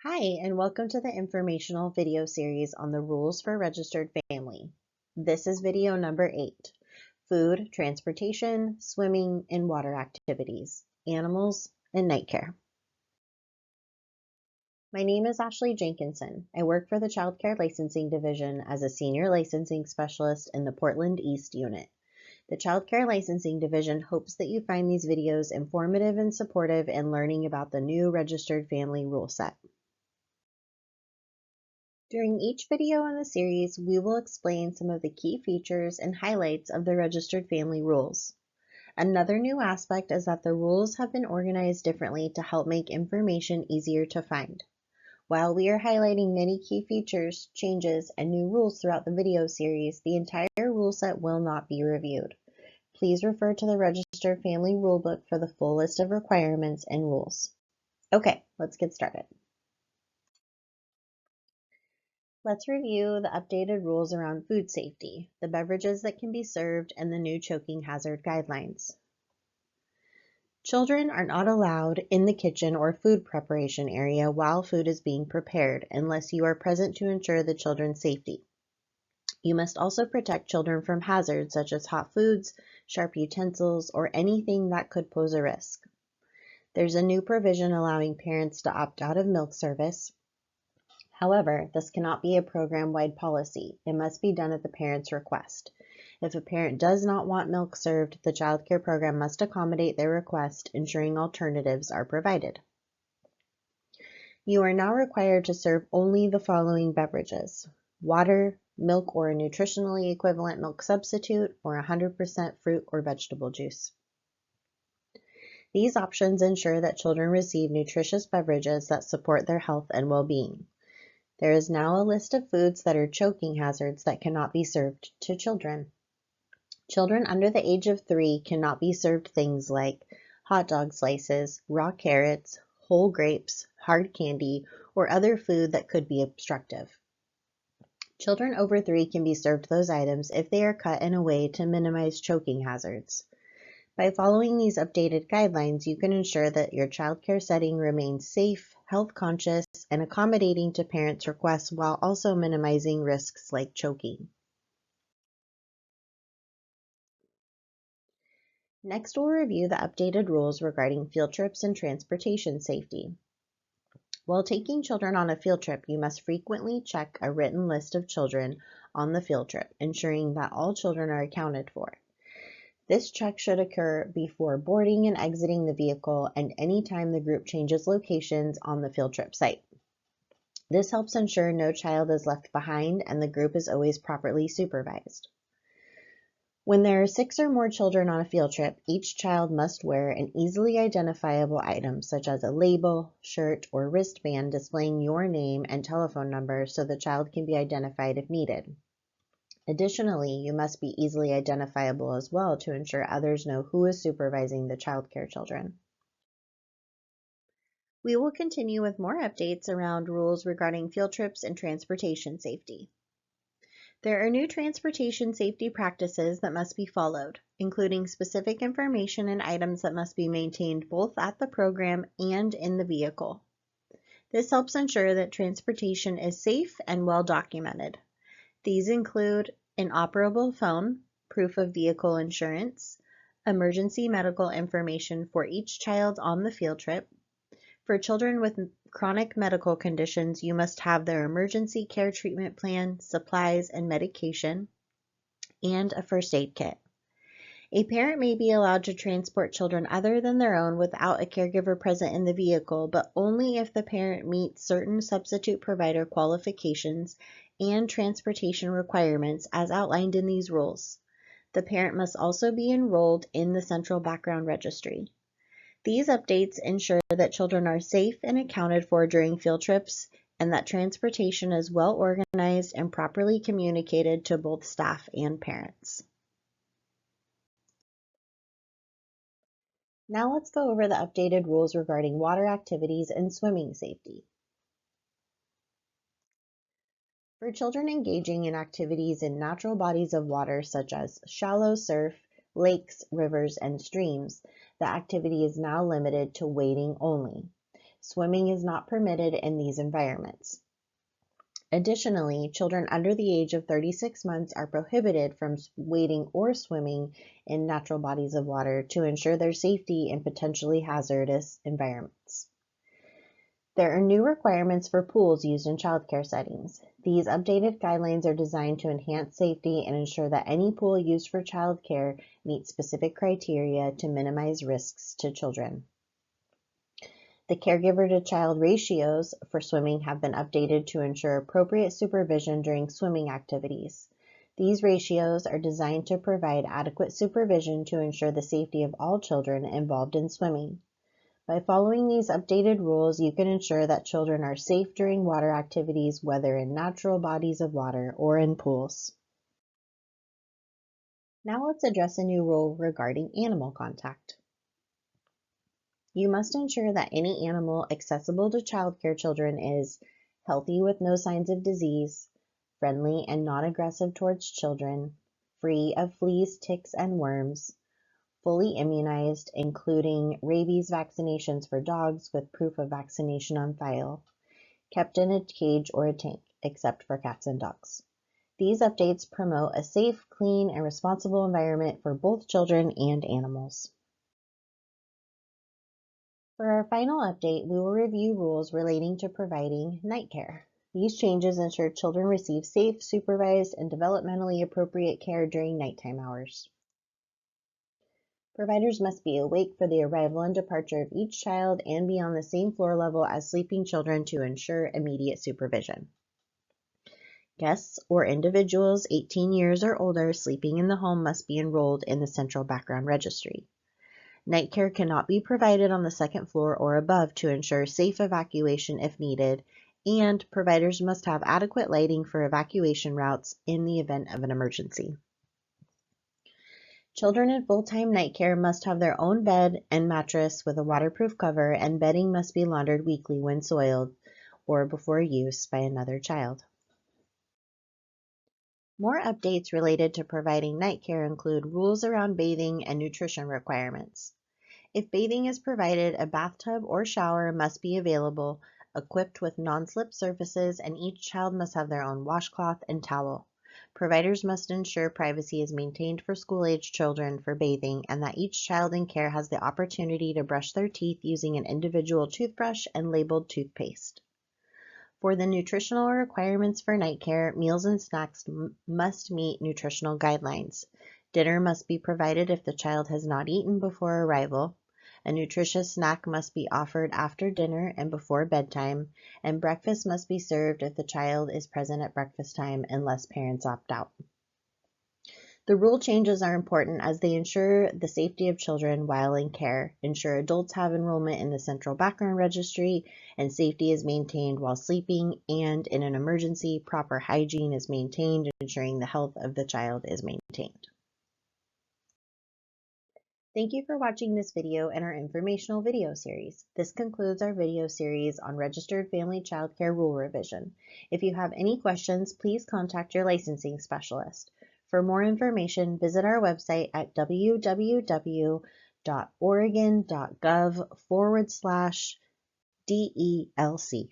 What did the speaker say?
Hi, and welcome to the informational video series on the rules for registered family. This is video number 8, food, transportation, swimming, and water activities, animals, and night care. My name is Ashley Jenkinson. I work for the Child Care Licensing Division as a Senior Licensing Specialist in the Portland East Unit. The Child Care Licensing Division hopes that you find these videos informative and supportive in learning about the new registered family rule set. During each video in the series, we will explain some of the key features and highlights of the registered family rules. Another new aspect is that the rules have been organized differently to help make information easier to find. While we are highlighting many key features, changes, and new rules throughout the video series, the entire rule set will not be reviewed. Please refer to the Registered Family Rulebook for the full list of requirements and rules. Okay, let's get started. Let's review the updated rules around food safety, the beverages that can be served, and the new choking hazard guidelines. Children are not allowed in the kitchen or food preparation area while food is being prepared unless you are present to ensure the children's safety. You must also protect children from hazards such as hot foods, sharp utensils, or anything that could pose a risk. There's a new provision allowing parents to opt out of milk service. However, this cannot be a program-wide policy. It must be done at the parent's request. If a parent does not want milk served, the child care program must accommodate their request, ensuring alternatives are provided. You are now required to serve only the following beverages: water, milk or a nutritionally equivalent milk substitute, or 100% fruit or vegetable juice. These options ensure that children receive nutritious beverages that support their health and well-being. There is now a list of foods that are choking hazards that cannot be served to children. Children under the age of 3 cannot be served things like hot dog slices, raw carrots, whole grapes, hard candy, or other food that could be obstructive. Children over 3 can be served those items if they are cut in a way to minimize choking hazards. By following these updated guidelines, you can ensure that your child care setting remains safe, health conscious, and accommodating to parents' requests while also minimizing risks like choking. Next, we'll review the updated rules regarding field trips and transportation safety. While taking children on a field trip, you must frequently check a written list of children on the field trip, ensuring that all children are accounted for. This check should occur before boarding and exiting the vehicle and any time the group changes locations on the field trip site. This helps ensure no child is left behind and the group is always properly supervised. When there are 6 or more children on a field trip, each child must wear an easily identifiable item such as a label, shirt, or wristband displaying your name and telephone number so the child can be identified if needed. Additionally, you must be easily identifiable as well to ensure others know who is supervising the child care children. We will continue with more updates around rules regarding field trips and transportation safety. There are new transportation safety practices that must be followed, including specific information and items that must be maintained both at the program and in the vehicle. This helps ensure that transportation is safe and well documented. These include an operable phone, proof of vehicle insurance, emergency medical information for each child on the field trip. For children with chronic medical conditions, you must have their emergency care treatment plan, supplies, and medication, and a first aid kit. A parent may be allowed to transport children other than their own without a caregiver present in the vehicle, but only if the parent meets certain substitute provider qualifications and transportation requirements as outlined in these rules. The parent must also be enrolled in the Central Background Registry. These updates ensure that children are safe and accounted for during field trips and that transportation is well organized and properly communicated to both staff and parents. Now let's go over the updated rules regarding water activities and swimming safety. For children engaging in activities in natural bodies of water such as shallow surf, lakes, rivers, and streams, the activity is now limited to wading only. Swimming is not permitted in these environments. Additionally, children under the age of 36 months are prohibited from wading or swimming in natural bodies of water to ensure their safety in potentially hazardous environments. There are new requirements for pools used in childcare settings. These updated guidelines are designed to enhance safety and ensure that any pool used for childcare meets specific criteria to minimize risks to children. The caregiver-to-child ratios for swimming have been updated to ensure appropriate supervision during swimming activities. These ratios are designed to provide adequate supervision to ensure the safety of all children involved in swimming. By following these updated rules, you can ensure that children are safe during water activities, whether in natural bodies of water or in pools. Now let's address a new rule regarding animal contact. You must ensure that any animal accessible to childcare children is healthy with no signs of disease, friendly and not aggressive towards children, free of fleas, ticks, and worms, fully immunized, including rabies vaccinations for dogs with proof of vaccination on file, kept in a cage or a tank, except for cats and dogs. These updates promote a safe, clean, and responsible environment for both children and animals. For our final update, we will review rules relating to providing night care. These changes ensure children receive safe, supervised, and developmentally appropriate care during nighttime hours. Providers must be awake for the arrival and departure of each child and be on the same floor level as sleeping children to ensure immediate supervision. Guests or individuals 18 years or older sleeping in the home must be enrolled in the Central Background Registry. Night care cannot be provided on the second floor or above to ensure safe evacuation if needed, and providers must have adequate lighting for evacuation routes in the event of an emergency. Children in full-time night care must have their own bed and mattress with a waterproof cover, and bedding must be laundered weekly when soiled or before use by another child. More updates related to providing night care include rules around bathing and nutrition requirements. If bathing is provided, a bathtub or shower must be available, equipped with non-slip surfaces, and each child must have their own washcloth and towel. Providers must ensure privacy is maintained for school-age children for bathing, and that each child in care has the opportunity to brush their teeth using an individual toothbrush and labeled toothpaste. For the nutritional requirements for night care, meals and snacks must meet nutritional guidelines. Dinner must be provided if the child has not eaten before arrival. A nutritious snack must be offered after dinner and before bedtime, and breakfast must be served if the child is present at breakfast time unless parents opt out. The rule changes are important as they ensure the safety of children while in care, ensure adults have enrollment in the Central Background Registry, and safety is maintained while sleeping, and in an emergency, proper hygiene is maintained, ensuring the health of the child is maintained. Thank you for watching this video and our informational video series. This concludes our video series on Registered Family Childcare Rule Revision. If you have any questions, please contact your licensing specialist. For more information, visit our website at www.oregon.gov/DELC.